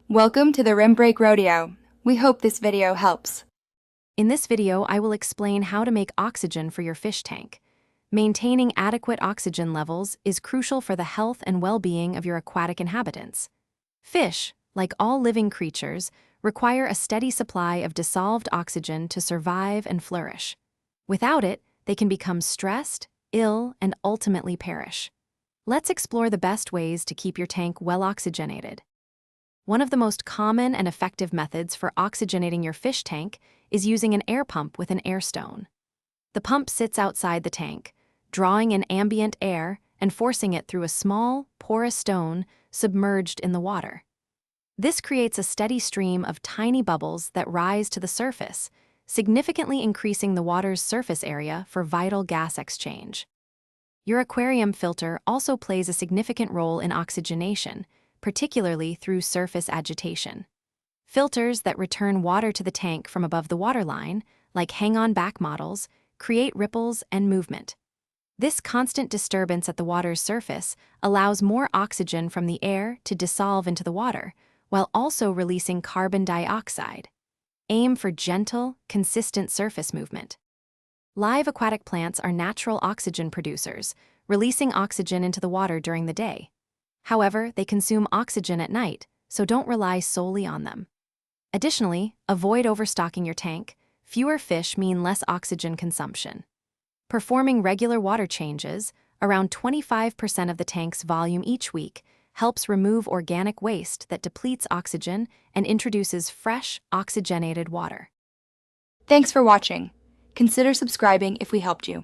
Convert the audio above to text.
Welcome to the Rim Break Rodeo. We hope this video helps. In this video, I will explain how to make oxygen for your fish tank. Maintaining adequate oxygen levels is crucial for the health and well-being of your aquatic inhabitants. Fish, like all living creatures, require a steady supply of dissolved oxygen to survive and flourish. Without it, they can become stressed, ill, and ultimately perish. Let's explore the best ways to keep your tank well oxygenated. One of the most common and effective methods for oxygenating your fish tank is using an air pump with an air stone. The pump sits outside the tank, drawing in ambient air and forcing it through a small, porous stone submerged in the water. This creates a steady stream of tiny bubbles that rise to the surface, significantly increasing the water's surface area for vital gas exchange. Your aquarium filter also plays a significant role in oxygenation, particularly through surface agitation. Filters that return water to the tank from above the waterline, like hang-on back models, create ripples and movement. This constant disturbance at the water's surface allows more oxygen from the air to dissolve into the water, while also releasing carbon dioxide. Aim for gentle, consistent surface movement. Live aquatic plants are natural oxygen producers, releasing oxygen into the water during the day. However, they consume oxygen at night, so don't rely solely on them. Additionally, avoid overstocking your tank. Fewer fish mean less oxygen consumption. Performing regular water changes, around 25% of the tank's volume each week, helps remove organic waste that depletes oxygen and introduces fresh, oxygenated water. Thanks for watching. Consider subscribing if we helped you.